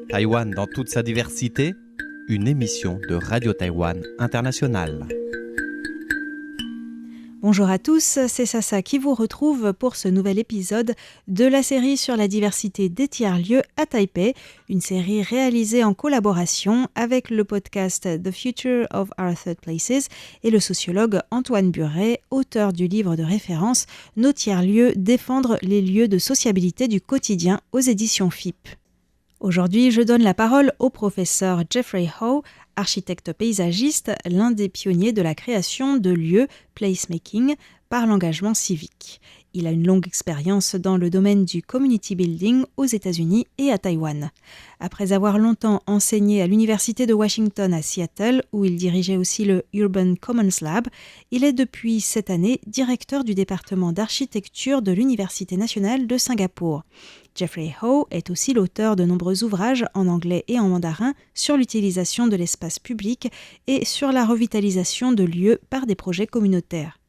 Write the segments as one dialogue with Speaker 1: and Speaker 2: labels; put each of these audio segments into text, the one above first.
Speaker 1: Taïwan dans toute sa diversité, une émission de Radio Taïwan International.
Speaker 2: Bonjour à tous, c'est Sasa qui vous retrouve pour ce nouvel épisode de la série sur la diversité des tiers-lieux à Taipei, une série réalisée en collaboration avec le podcast The Future of Our Third Places et le sociologue Antoine Buret, auteur du livre de référence Nos tiers-lieux, défendre les lieux de sociabilité du quotidien aux éditions FIP. Aujourd'hui, je donne la parole au professeur Jeffrey Ho, architecte paysagiste, l'un des pionniers de la création de lieux placemaking par l'engagement civique. Il a une longue expérience dans le domaine du community building aux États-Unis et à Taïwan. Après avoir longtemps enseigné à l'Université de Washington à Seattle, où il dirigeait aussi le Urban Commons Lab, il est depuis cette année directeur du département d'architecture de l'Université nationale de Singapour. Jeffrey Ho est aussi l'auteur de nombreux ouvrages en anglais et en mandarin sur l'utilisation de l'espace public et sur la revitalisation de lieux par des projets communautaires.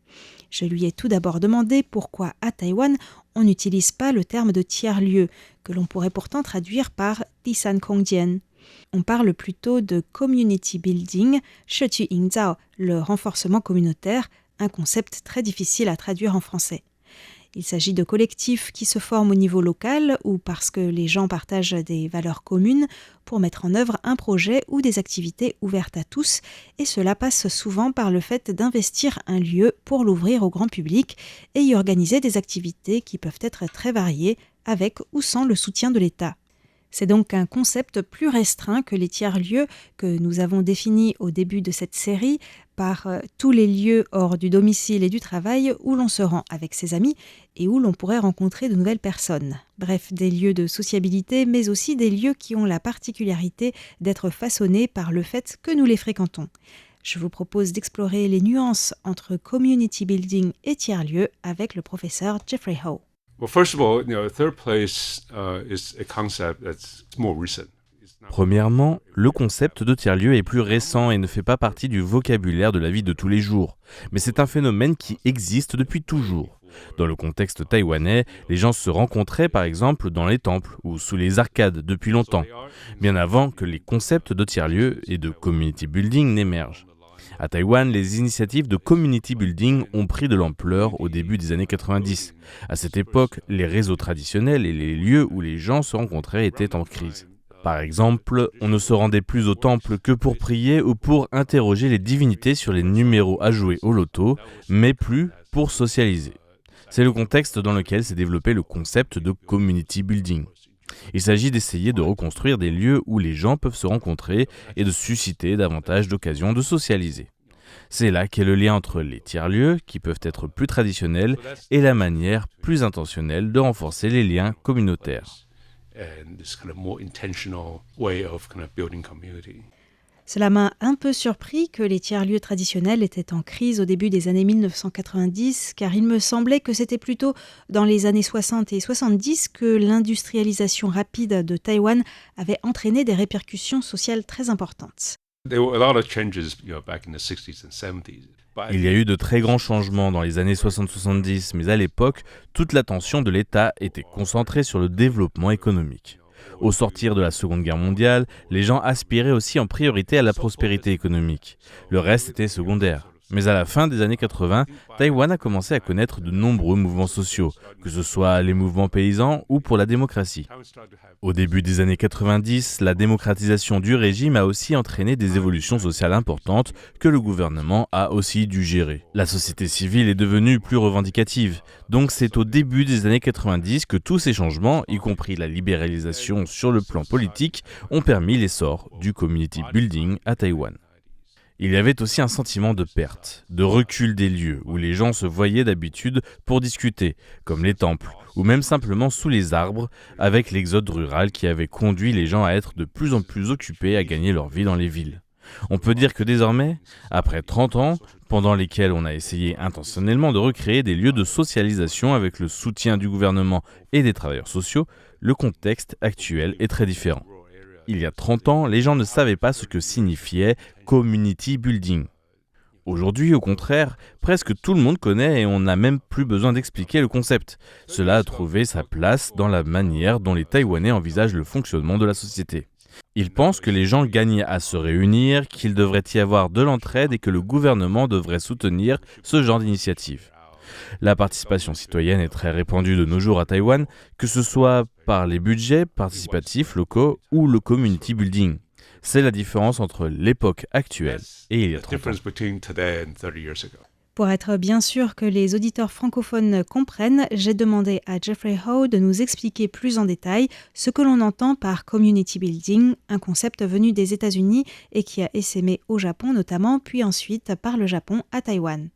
Speaker 2: Je lui ai tout d'abord demandé pourquoi à Taïwan on n'utilise pas le terme de tiers-lieu, que l'on pourrait pourtant traduire par Disan Kongjian. On parle plutôt de community building, Shetu Yingzao, le renforcement communautaire, un concept très difficile à traduire en français. Il s'agit de collectifs qui se forment au niveau local ou parce que les gens partagent des valeurs communes pour mettre en œuvre un projet ou des activités ouvertes à tous, et cela passe souvent par le fait d'investir un lieu pour l'ouvrir au grand public et y organiser des activités qui peuvent être très variées avec ou sans le soutien de l'État. C'est donc un concept plus restreint que les tiers-lieux que nous avons définis au début de cette série par tous les lieux hors du domicile et du travail où l'on se rend avec ses amis et où l'on pourrait rencontrer de nouvelles personnes. Bref, des lieux de sociabilité, mais aussi des lieux qui ont la particularité d'être façonnés par le fait que nous les fréquentons. Je vous propose d'explorer les nuances entre community building et tiers-lieux avec le professeur Jeffrey Ho.
Speaker 3: Well, first of all, third place is a concept that's more recent.
Speaker 4: Premièrement, le concept de tiers-lieu est plus récent et ne fait pas partie du vocabulaire de la vie de tous les jours. Mais c'est un phénomène qui existe depuis toujours. Dans le contexte taïwanais, les gens se rencontraient par exemple dans les temples ou sous les arcades depuis longtemps, bien avant que les concepts de tiers-lieu et de community building n'émergent. À Taïwan, les initiatives de community building ont pris de l'ampleur au début des années 90. À cette époque, les réseaux traditionnels et les lieux où les gens se rencontraient étaient en crise. Par exemple, on ne se rendait plus au temple que pour prier ou pour interroger les divinités sur les numéros à jouer au loto, mais plus pour socialiser. C'est le contexte dans lequel s'est développé le concept de community building. Il s'agit d'essayer de reconstruire des lieux où les gens peuvent se rencontrer et de susciter davantage d'occasions de socialiser. C'est là qu'est le lien entre les tiers-lieux, qui peuvent être plus traditionnels, et la manière plus intentionnelle de renforcer les liens communautaires.
Speaker 2: Cela m'a un peu surpris que les tiers-lieux traditionnels étaient en crise au début des années 1990, car il me semblait que c'était plutôt dans les années 60 et 70 que l'industrialisation rapide de Taïwan avait entraîné des répercussions sociales très importantes.
Speaker 3: There were a lot of changes, back in the 60s and 70s.
Speaker 4: Il y a eu de très grands changements dans les années 60-70, mais à l'époque, toute l'attention de l'État était concentrée sur le développement économique. Au sortir de la Seconde Guerre mondiale, les gens aspiraient aussi en priorité à la prospérité économique. Le reste était secondaire. Mais à la fin des années 80, Taïwan a commencé à connaître de nombreux mouvements sociaux, que ce soit les mouvements paysans ou pour la démocratie. Au début des années 90, la démocratisation du régime a aussi entraîné des évolutions sociales importantes que le gouvernement a aussi dû gérer. La société civile est devenue plus revendicative, donc c'est au début des années 90 que tous ces changements, y compris la libéralisation sur le plan politique, ont permis l'essor du community building à Taïwan. Il y avait aussi un sentiment de perte, de recul des lieux où les gens se voyaient d'habitude pour discuter, comme les temples, ou même simplement sous les arbres, avec l'exode rural qui avait conduit les gens à être de plus en plus occupés à gagner leur vie dans les villes. On peut dire que désormais, après 30 ans, pendant lesquels on a essayé intentionnellement de recréer des lieux de socialisation avec le soutien du gouvernement et des travailleurs sociaux, le contexte actuel est très différent. Il y a 30 ans, les gens ne savaient pas ce que signifiait community building. Aujourd'hui, au contraire, presque tout le monde connaît et on n'a même plus besoin d'expliquer le concept. Cela a trouvé sa place dans la manière dont les Taïwanais envisagent le fonctionnement de la société. Ils pensent que les gens gagnent à se réunir, qu'il devrait y avoir de l'entraide et que le gouvernement devrait soutenir ce genre d'initiative. La participation citoyenne est très répandue de nos jours à Taïwan, que ce soit par les budgets participatifs locaux ou le community building. C'est la différence entre l'époque actuelle et il y a 30 ans.
Speaker 2: Pour être bien sûr que les auditeurs francophones comprennent, j'ai demandé à Jeffrey Ho de nous expliquer plus en détail ce que l'on entend par community building, un concept venu des États-Unis et qui a essaimé au Japon notamment, puis ensuite par le Japon à Taïwan.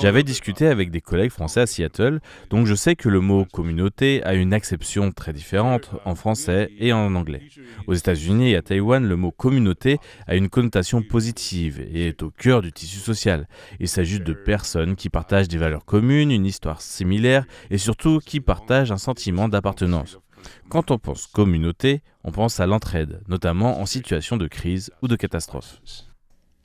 Speaker 4: J'avais discuté avec des collègues français à Seattle, donc je sais que le mot « communauté » a une acception très différente en français et en anglais. Aux États-Unis et à Taïwan, le mot « communauté » a une connotation positive et est au cœur du tissu social. Il s'agit de personnes qui partagent des valeurs communes, une histoire similaire et surtout qui partagent un sentiment d'appartenance. Quand on pense communauté, on pense à l'entraide, notamment en situation de crise ou de catastrophe.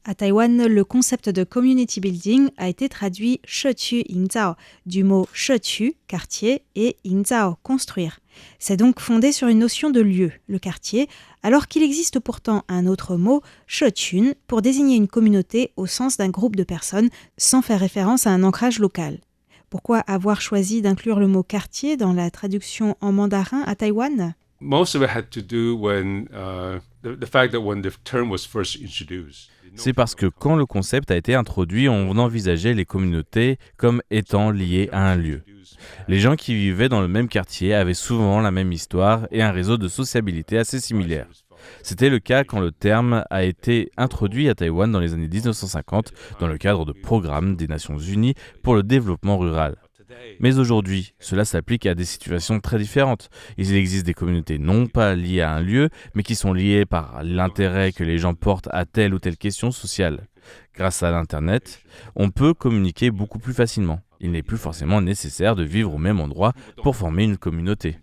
Speaker 2: À Taïwan, le concept de community building a été traduit « shequ yingzao » du mot « shequ » quartier et « yingzao » construire. C'est donc fondé sur une notion de lieu, le quartier, alors qu'il existe pourtant un autre mot « shechun » pour désigner une communauté au sens d'un groupe de personnes sans faire référence à un ancrage local. Pourquoi avoir choisi d'inclure le mot « quartier » dans la traduction en mandarin à Taïwan ?
Speaker 4: C'est parce que quand le concept a été introduit, on envisageait les communautés comme étant liées à un lieu. Les gens qui vivaient dans le même quartier avaient souvent la même histoire et un réseau de sociabilité assez similaire. C'était le cas quand le terme a été introduit à Taïwan dans les années 1950 dans le cadre de programmes des Nations Unies pour le développement rural. Mais aujourd'hui, cela s'applique à des situations très différentes. Il existe des communautés non pas liées à un lieu, mais qui sont liées par l'intérêt que les gens portent à telle ou telle question sociale. Grâce à l'Internet, on peut communiquer beaucoup plus facilement. Il n'est plus forcément nécessaire de vivre au même endroit pour former une communauté.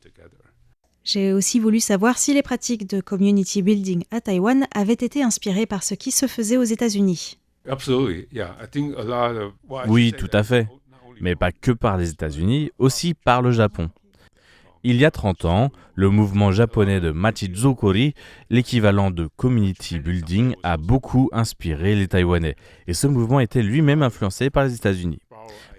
Speaker 2: J'ai aussi voulu savoir si les pratiques de community building à Taïwan avaient été inspirées par ce qui se faisait aux États-Unis.
Speaker 4: Oui, tout à fait. Mais pas que par les États-Unis, aussi par le Japon. Il y a 30 ans, le mouvement japonais de Machizokori, l'équivalent de community building, a beaucoup inspiré les Taïwanais. Et ce mouvement était lui-même influencé par les États-Unis.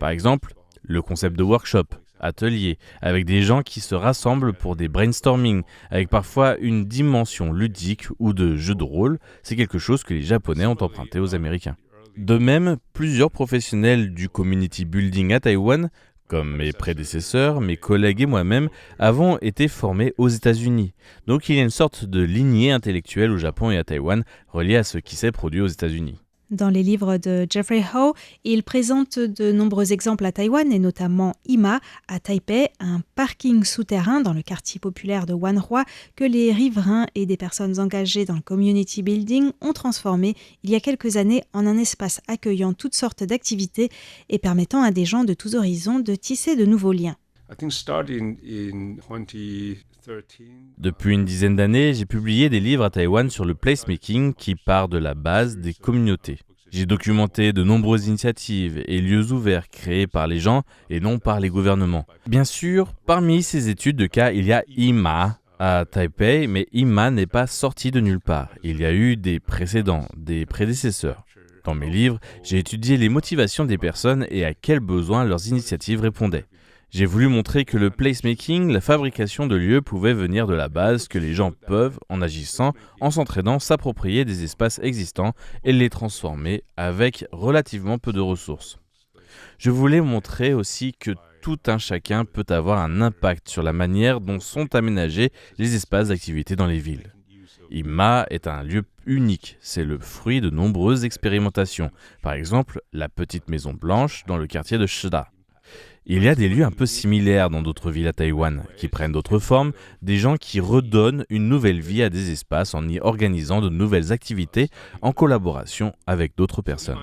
Speaker 4: Par exemple, le concept de workshop, atelier, avec des gens qui se rassemblent pour des brainstorming, avec parfois une dimension ludique ou de jeu de rôle, c'est quelque chose que les Japonais ont emprunté aux Américains. De même, plusieurs professionnels du community building à Taïwan, comme mes prédécesseurs, mes collègues et moi-même, avons été formés aux États-Unis. Donc il y a une sorte de lignée intellectuelle au Japon et à Taïwan reliée à ce qui s'est produit aux États-Unis.
Speaker 2: Dans les livres de Jeffrey Ho, il présente de nombreux exemples à Taïwan et notamment Ima, à Taipei, un parking souterrain dans le quartier populaire de Wanhua que les riverains et des personnes engagées dans le community building ont transformé il y a quelques années en un espace accueillant toutes sortes d'activités et permettant à des gens de tous horizons de tisser de nouveaux liens.
Speaker 4: Depuis une dizaine d'années, j'ai publié des livres à Taïwan sur le placemaking qui part de la base des communautés. J'ai documenté de nombreuses initiatives et lieux ouverts créés par les gens et non par les gouvernements. Bien sûr, parmi ces études de cas, il y a Ima à Taipei, mais Ima n'est pas sorti de nulle part. Il y a eu des précédents, des prédécesseurs. Dans mes livres, j'ai étudié les motivations des personnes et à quels besoins leurs initiatives répondaient. J'ai voulu montrer que le placemaking, la fabrication de lieux, pouvait venir de la base, que les gens peuvent, en agissant, en s'entraidant, s'approprier des espaces existants et les transformer avec relativement peu de ressources. Je voulais montrer aussi que tout un chacun peut avoir un impact sur la manière dont sont aménagés les espaces d'activité dans les villes. Ima est un lieu unique, c'est le fruit de nombreuses expérimentations. Par exemple, la petite maison blanche dans le quartier de Shida. Il y a des lieux un peu similaires dans d'autres villes à Taïwan, qui prennent d'autres formes, des gens qui redonnent une nouvelle vie à des espaces en y organisant de nouvelles activités en collaboration avec d'autres personnes.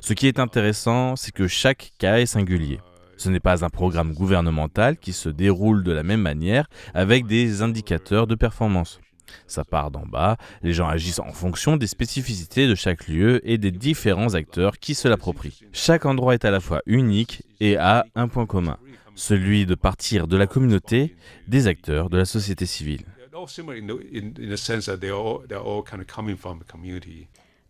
Speaker 4: Ce qui est intéressant, c'est que chaque cas est singulier. Ce n'est pas un programme gouvernemental qui se déroule de la même manière avec des indicateurs de performance. Ça part d'en bas, les gens agissent en fonction des spécificités de chaque lieu et des différents acteurs qui se l'approprient. Chaque endroit est à la fois unique et a un point commun, celui de partir de la communauté, des acteurs de la société civile.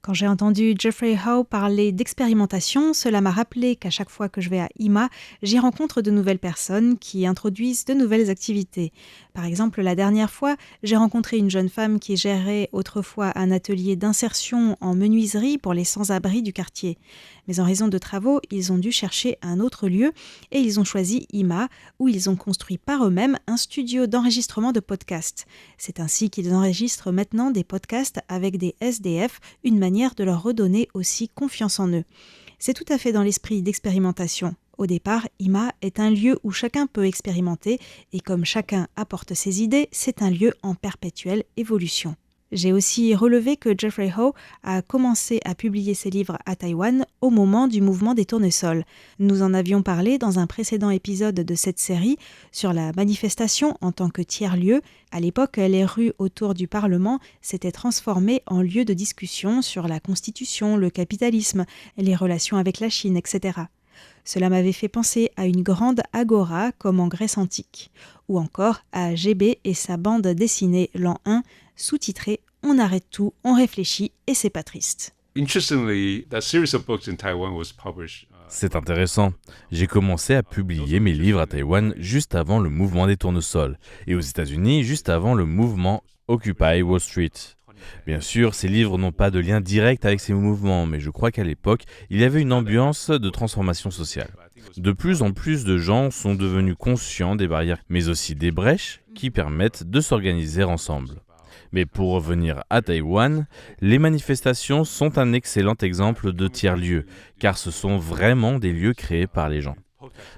Speaker 2: Quand j'ai entendu Jeffrey Howe parler d'expérimentation, cela m'a rappelé qu'à chaque fois que je vais à IMA, j'y rencontre de nouvelles personnes qui introduisent de nouvelles activités. Par exemple, la dernière fois, j'ai rencontré une jeune femme qui gérait autrefois un atelier d'insertion en menuiserie pour les sans-abri du quartier. Mais en raison de travaux, ils ont dû chercher un autre lieu et ils ont choisi IMA, où ils ont construit par eux-mêmes un studio d'enregistrement de podcasts. C'est ainsi qu'ils enregistrent maintenant des podcasts avec des SDF, une manière de leur redonner aussi confiance en eux. C'est tout à fait dans l'esprit d'expérimentation. Au départ, IMA est un lieu où chacun peut expérimenter et comme chacun apporte ses idées, c'est un lieu en perpétuelle évolution. J'ai aussi relevé que Jeffrey Howe a commencé à publier ses livres à Taïwan au moment du mouvement des tournesols. Nous en avions parlé dans un précédent épisode de cette série sur la manifestation en tant que tiers-lieu. À l'époque, les rues autour du Parlement s'étaient transformées en lieux de discussion sur la Constitution, le capitalisme, les relations avec la Chine, etc. Cela m'avait fait penser à une grande agora comme en Grèce antique, ou encore à GB et sa bande dessinée l'an 1, sous-titrée « On arrête tout, on réfléchit et c'est pas triste ».
Speaker 4: C'est intéressant. J'ai commencé à publier mes livres à Taïwan juste avant le mouvement des tournesols et aux États-Unis juste avant le mouvement Occupy Wall Street. Bien sûr, ces livres n'ont pas de lien direct avec ces mouvements, mais je crois qu'à l'époque, il y avait une ambiance de transformation sociale. De plus en plus de gens sont devenus conscients des barrières, mais aussi des brèches qui permettent de s'organiser ensemble. Mais pour revenir à Taïwan, les manifestations sont un excellent exemple de tiers-lieux, car ce sont vraiment des lieux créés par les gens.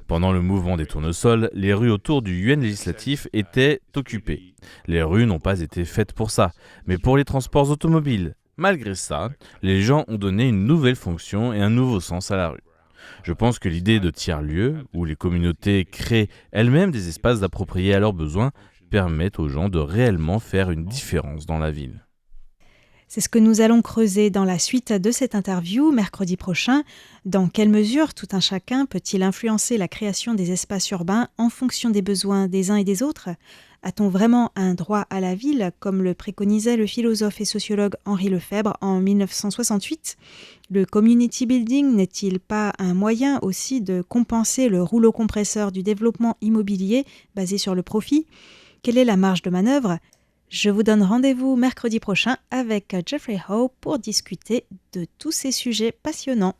Speaker 4: Pendant le mouvement des tournesols, les rues autour du Yuan législatif étaient occupées. Les rues n'ont pas été faites pour ça, mais pour les transports automobiles. Malgré ça, les gens ont donné une nouvelle fonction et un nouveau sens à la rue. Je pense que l'idée de tiers-lieux, où les communautés créent elles-mêmes des espaces appropriés à leurs besoins, permettent aux gens de réellement faire une différence dans la ville.
Speaker 2: C'est ce que nous allons creuser dans la suite de cette interview mercredi prochain. Dans quelle mesure tout un chacun peut-il influencer la création des espaces urbains en fonction des besoins des uns et des autres ? A-t-on vraiment un droit à la ville, comme le préconisait le philosophe et sociologue Henri Lefebvre en 1968 ? Le community building n'est-il pas un moyen aussi de compenser le rouleau compresseur du développement immobilier basé sur le profit ? Quelle est la marge de manœuvre ? Je vous donne rendez-vous mercredi prochain avec Jeffrey Howe pour discuter de tous ces sujets passionnants.